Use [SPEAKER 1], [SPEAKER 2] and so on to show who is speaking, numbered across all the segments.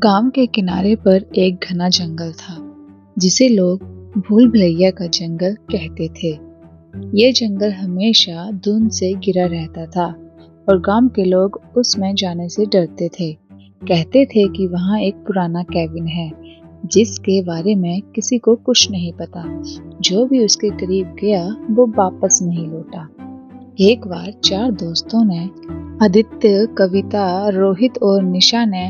[SPEAKER 1] गांव के किनारे पर एक घना जंगल था जिसे लोग भूल भुलैया का जंगल कहते थे। ये जंगल हमेशा धुंध से घिरा रहता था और गांव के लोग उसमें जाने से डरते थे। कहते थे कि वहाँ एक पुराना केबिन है जिसके बारे में किसी को कुछ नहीं पता। जो भी उसके करीब गया वो वापस नहीं लौटा। एक बार 4 दोस्तों ने, आदित्य, कविता, रोहित और निशा ने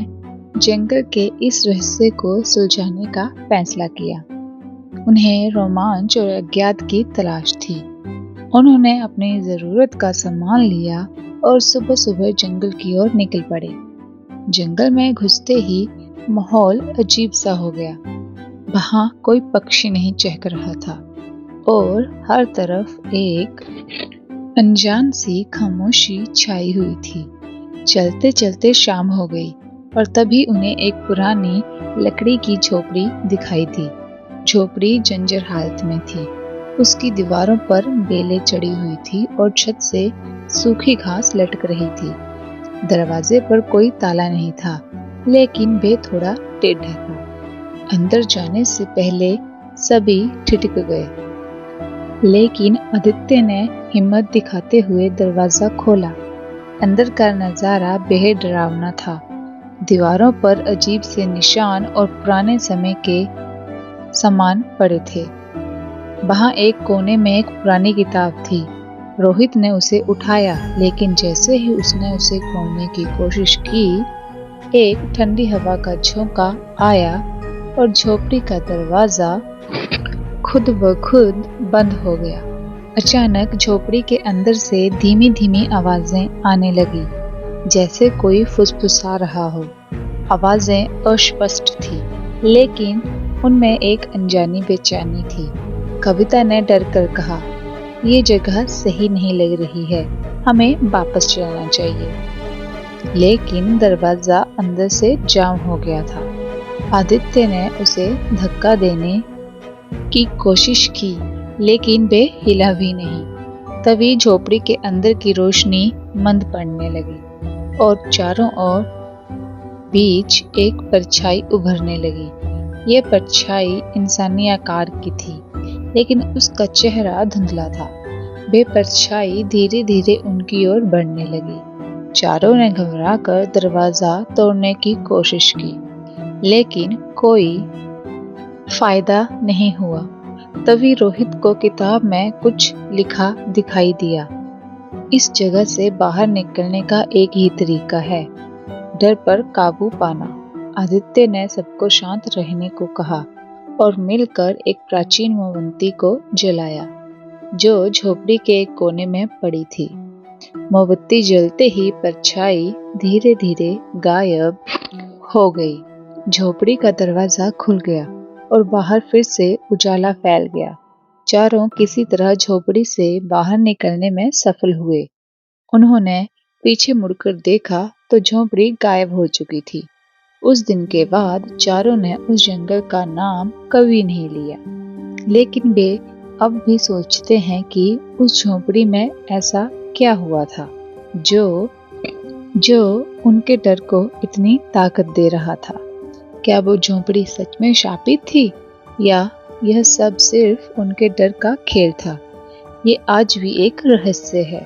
[SPEAKER 1] जंगल के इस रहस्य को सुलझाने का फैसला किया। उन्हें रोमांच और अज्ञात की तलाश थी। उन्होंने अपनी जरूरत का सामान लिया और सुबह सुबह जंगल की ओर निकल पड़े। जंगल में घुसते ही माहौल अजीब सा हो गया। वहां कोई पक्षी नहीं चहक रहा था और हर तरफ एक अनजान सी खामोशी छाई हुई थी। चलते चलते शाम हो गई और तभी उन्हें एक पुरानी लकड़ी की झोपड़ी दिखाई दी। झोपड़ी जंजर हालत में थी। उसकी दीवारों पर बेलें चढ़ी हुई थी और छत से सूखी घास लटक रही थी। दरवाजे पर कोई ताला नहीं था, लेकिन वे थोड़ा टेढ़ा था। अंदर जाने से पहले सभी ठिठक गए, लेकिन आदित्य ने हिम्मत दिखाते हुए दरवाजा खोला। अंदर का नजारा बेहद डरावना था। दीवारों पर अजीब से निशान और पुराने समय के सामान पड़े थे। वहां एक कोने में एक पुरानी किताब थी। रोहित ने उसे उठाया, लेकिन जैसे ही उसने उसे खोलने की कोशिश की, एक ठंडी हवा का झोंका आया और झोपड़ी का दरवाजा खुद ब खुद बंद हो गया। अचानक झोपड़ी के अंदर से धीमी धीमी आवाजें आने लगी, जैसे कोई फुसफुसा रहा हो। आवाजें अस्पष्ट थी, लेकिन उनमें एक अनजानी बेचैनी थी। कविता ने डर कर कहा, ये जगह सही नहीं लग रही है, हमें वापस चलना चाहिए। लेकिन दरवाजा अंदर से जाम हो गया था। आदित्य ने उसे धक्का देने की कोशिश की, लेकिन वे हिला भी नहीं। तभी झोपड़ी के अंदर की रोशनी मंद पड़ने लगी और चारों ओर बीच एक परछाई उभरने लगी। ये परछाई इंसानी आकार की थी, लेकिन उसका चेहरा धुंधला था। वे परछाई धीरे धीरे उनकी ओर बढ़ने लगी। चारों ने घबराकर दरवाजा तोड़ने की कोशिश की, लेकिन कोई फायदा नहीं हुआ। तभी रोहित को किताब में कुछ लिखा दिखाई दिया। इस जगह से बाहर निकलने का एक ही तरीका है, डर पर काबू पाना। आदित्य ने सबको शांत रहने को कहा और मिलकर एक प्राचीन मोमबत्ती को जलाया, जो झोपड़ी के एक कोने में पड़ी थी। मोमबत्ती जलते ही परछाई धीरे धीरे गायब हो गई। झोपड़ी का दरवाजा खुल गया और बाहर फिर से उजाला फैल गया। चारों किसी तरह झोपड़ी से बाहर निकलने में सफल हुए। उन्होंने पीछे मुड़कर देखा तो झोपड़ी गायब हो चुकी थी। उस दिन के बाद चारों ने उस जंगल का नाम कभी नहीं लिया, लेकिन वे अब भी सोचते हैं कि उस झोपड़ी में ऐसा क्या हुआ था जो उनके डर को इतनी ताकत दे रहा था। क्या वो झोपड़ी सच में शापित थी, या यह सब सिर्फ उनके डर का खेल था? ये आज भी एक रहस्य है।